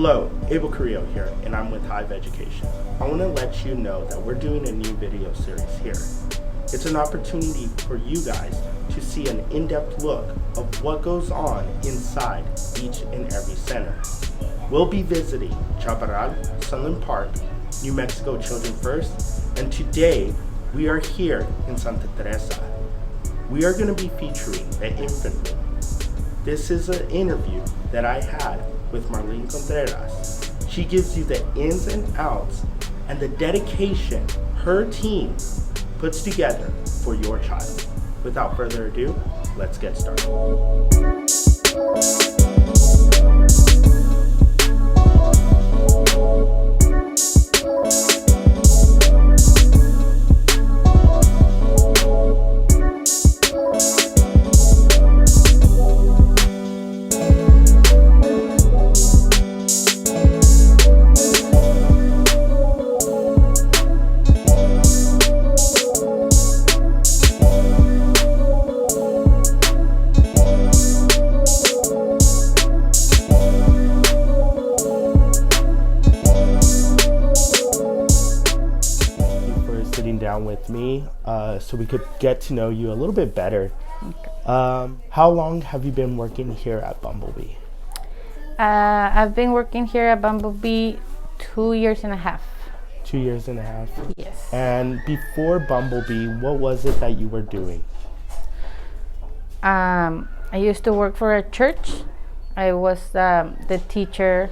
Hello, Abel Carrillo here, and I'm with Hive Education. I want to let you know that we're doing a new video series here. It's an opportunity for you guys to see an in-depth look of what goes on inside each and every center. We'll be visiting Chaparral, Sunland Park, New Mexico Children First, and today we are here in Santa Teresa. We are going to be featuring the infant room. This is an interview that I had with Marlene Contreras. She gives you the ins and outs and the dedication her team puts together for your child. Without further ado, let's get started. Down with me so we could get to know you a little bit better. Okay. How long have you been working here at Bumble Bee? I've been working here at Bumble Bee 2 years and a half. 2 years and a half? Yes. And before Bumble Bee, what was it that you were doing? I used to work for a church. I was the teacher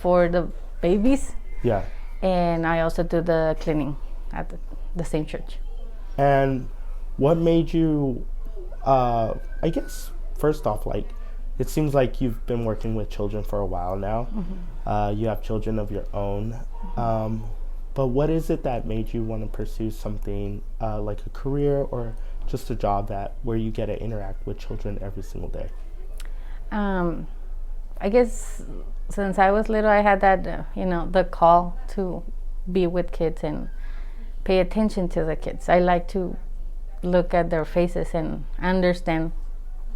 for the babies. Yeah. And I also do the cleaning at the same church. And what made you, I guess, first off, like, it seems like you've been working with children for a while now. Mm-hmm. You have children of your own. Mm-hmm. But what is it that made you want to pursue something like a career or just a job where you get to interact with children every single day? I guess since I was little, I had that, the call to be with kids and pay attention to the kids. I like to look at their faces and understand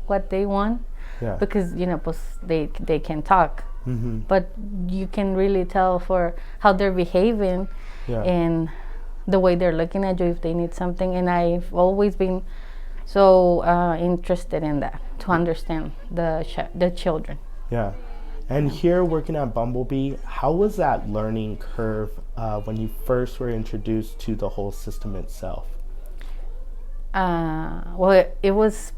what they want. Yeah. Because they can talk. Mm-hmm. But you can really tell for how they're behaving. Yeah. And the way they're looking at you if they need something. And I've always been so interested in that, to understand the children. Yeah. And here working at Bumble Bee, how was that learning curve when you first were introduced to the whole system itself? Well, it was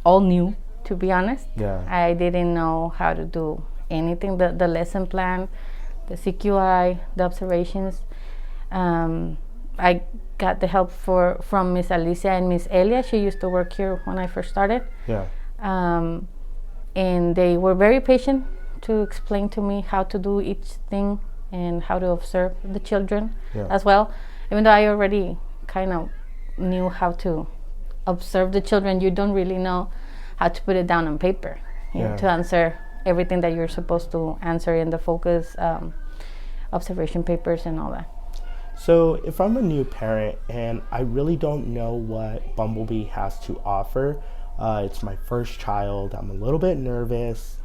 all new, to be honest. Yeah. I didn't know how to do anything. The lesson plan, the CQI, the observations. I got the help from Miss Alicia and Miss Elia. She used to work here when I first started. Yeah. And they were very patient to explain to me how to do each thing and how to observe the children as well. Even though I already kind of knew how to observe the children, you don't really know how to put it down on paper to answer everything that you're supposed to answer in the focus observation papers and all that. So if I'm a new parent and I really don't know what Bumble Bee has to offer, it's my first child, I'm a little bit nervous.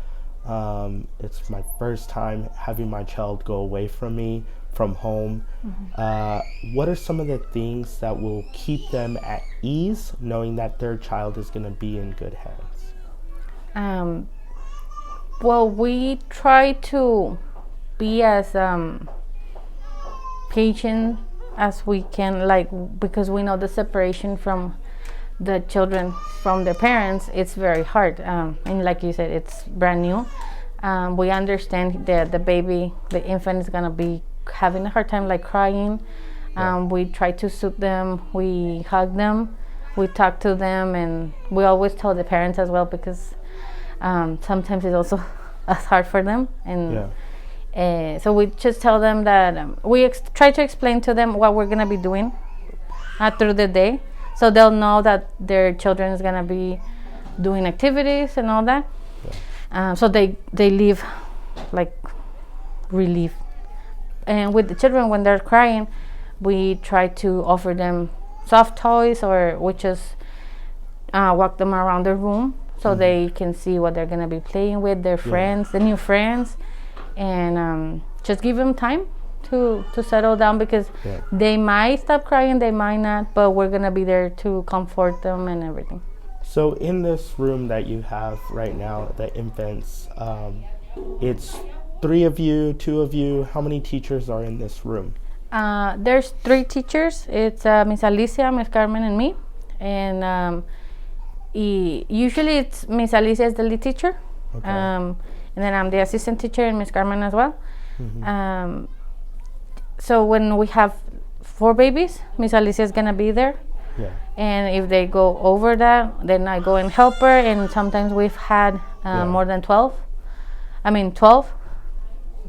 It's my first time having my child go away from me, from home. Mm-hmm. What are some of the things that will keep them at ease, knowing that their child is going to be in good hands? Well, we try to be as patient as we can, because we know the separation from the children from their parents, it's very hard. And like you said, it's brand new. We understand that the infant is gonna be having a hard time, like crying. We try to soothe them, we hug them, we talk to them, and we always tell the parents as well, because sometimes it's also as hard for them. And so we just tell them that we try to explain to them what we're gonna be doing through the day. So they'll know that their children is gonna be doing activities and all that. Yeah. So they leave like relief. And with the children, when they're crying, we try to offer them soft toys, or we just walk them around the room so they can see what they're gonna be playing with, their friends, the new friends, and just give them time to settle down, because they might stop crying, they might not, but we're gonna be there to comfort them and everything. So in this room that you have right now, the infants, it's 3 of you, 2 of you. How many teachers are in this room? There's 3 teachers. It's Miss Alicia, Miss Carmen, and me. And usually it's Miss Alicia is the lead teacher. Okay. And then I'm the assistant teacher, and Miss Carmen as well. So when we have 4 babies, Miss Alicia is gonna be there. Yeah. And if they go over that, then I go and help her. And sometimes we've had more than 12. 12.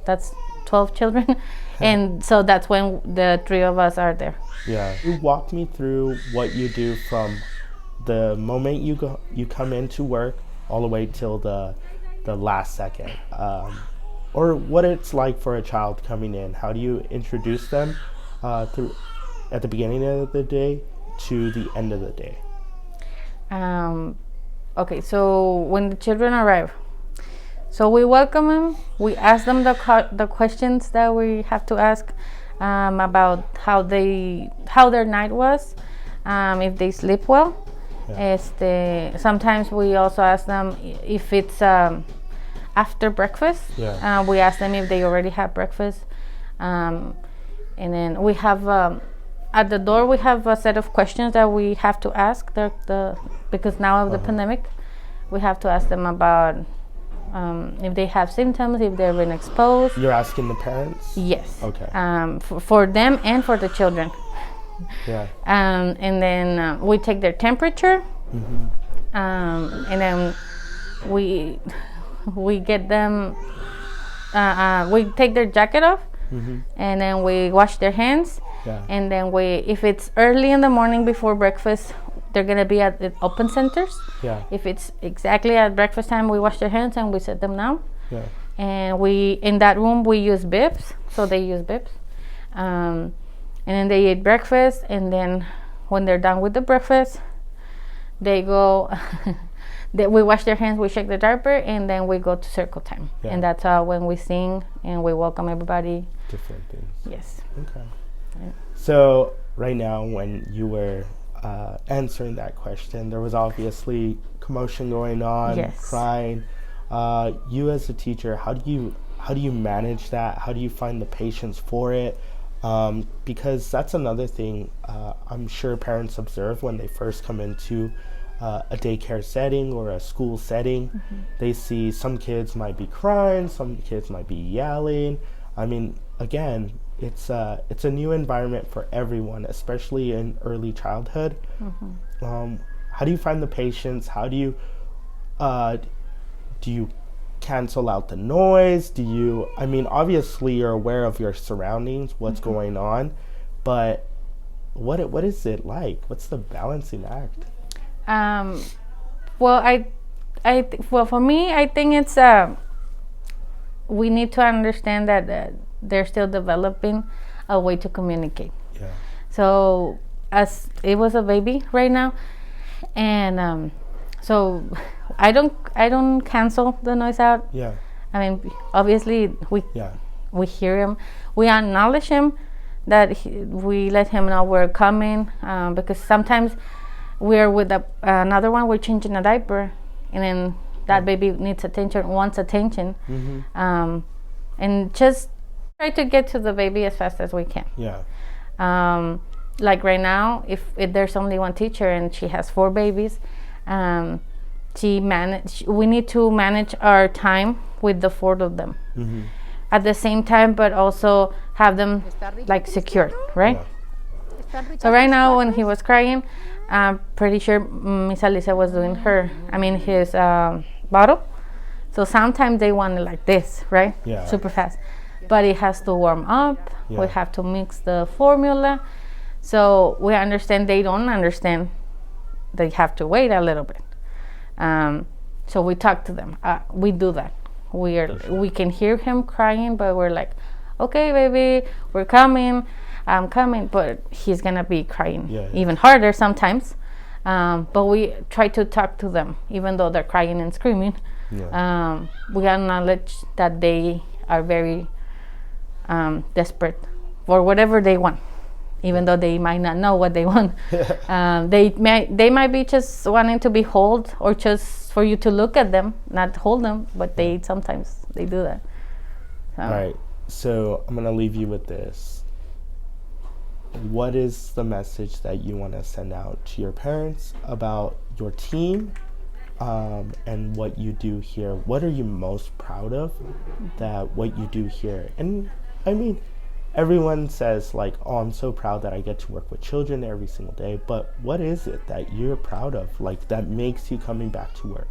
That's 12 children. And so that's when the 3 of us are there. Yeah. You walk me through what you do from the moment you come into work all the way till the last second, or what it's like for a child coming in. How do you introduce them through at the beginning of the day to the end of the day? Okay, so when the children arrive, so we welcome them. We ask them the questions that we have to ask about how their night was, if they sleep well. Yeah. Sometimes we also ask them if it's after breakfast. Yeah. We ask them if they already have breakfast, and then we have at the door we have a set of questions that we have to ask because now of the pandemic, we have to ask them about if they have symptoms, if they've been exposed. You're asking the parents? Yes. Okay. For them and for the children. Yeah. And then we take their temperature, and then we get them. We take their jacket off, and then we wash their hands. Yeah. And then if it's early in the morning before breakfast, they're gonna be at the open centers. Yeah. If it's exactly at breakfast time, we wash their hands and we set them down. Yeah. And in that room we use bibs, so they use bibs. And then they eat breakfast, and then when they're done with the breakfast, they go. We wash their hands, we shake the diaper, and then we go to circle time. Yeah. And that's when we sing and we welcome everybody. Different things. Yes. Okay. Yeah. So right now, when you were answering that question, there was obviously commotion going on, yes. Crying. You as a teacher, how do you manage that? How do you find the patience for it? Because that's another thing I'm sure parents observe when they first come into a daycare setting or a school setting. They see some kids might be crying, some kids might be yelling. Again, it's a new environment for everyone, especially in early childhood. How do you find the patience? How do you cancel out the noise? Obviously you're aware of your surroundings, what's going on, but what is it like? What's the balancing act? Well, for me, I think it's we need to understand that they're still developing a way to communicate. Yeah. So as it was a baby right now, and so I don't cancel the noise out. Yeah. Obviously we hear him, we acknowledge him, that we let him know we're coming, because sometimes we're with another one, we're changing a diaper, and then that baby wants attention, and just try to get to the baby as fast as we can. Yeah. Like right now, if there's only one teacher and she has 4 babies, we need to manage our time with the 4 of them at the same time, but also have them like secured, right? Yeah. So right now, when he was crying, I'm pretty sure Miss Alicia was doing his bottle. So sometimes they want it like this, right? Yeah. Super fast. But it has to warm up. Yeah. We have to mix the formula. So we understand they don't understand. They have to wait a little bit. So we talk to them. We do that. We can hear him crying, but we're like, okay, baby, we're coming. I'm coming, but he's gonna be crying even harder sometimes. But we try to talk to them, even though they're crying and screaming. Yeah. We acknowledge that they are very desperate for whatever they want, even though they might not know what they want. They might be just wanting to be held, or just for you to look at them, not hold them, but they sometimes they do that. All right, so I'm gonna leave you with this. What is the message that you want to send out to your parents about your team and what you do here? What are you most proud of that what you do here? And I mean, everyone says like, oh, I'm so proud that I get to work with children every single day, but what is it that you're proud of, like, that makes you coming back to work?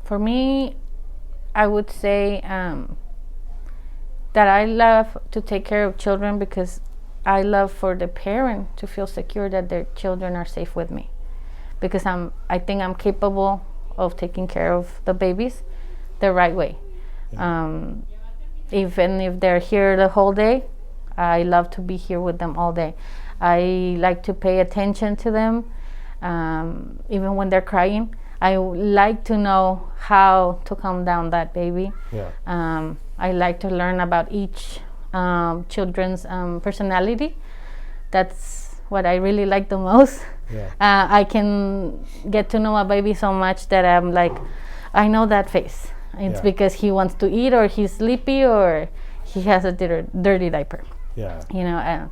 For me, I would say that I love to take care of children because I love for the parent to feel secure that their children are safe with me, because I think I'm capable of taking care of the babies the right way. Even if they're here the whole day, I love to be here with them all day. I like to pay attention to them, even when they're crying. I like to know how to calm down that baby. I like to learn about each children's personality. That's what I really like the most. I can get to know a baby so much that I'm like, I know that face. It's because he wants to eat, or he's sleepy, or he has a dirty diaper. You know,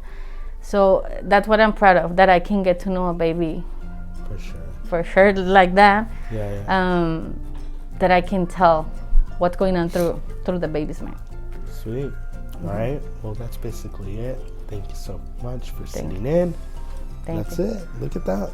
so that's what I'm proud of, that I can get to know a baby. For sure, like that. That I can tell what's going on through the baby's mind. Sweet. All right. Well, that's basically it. Thank you so much for sitting in. Thank That's you. it. Look at that.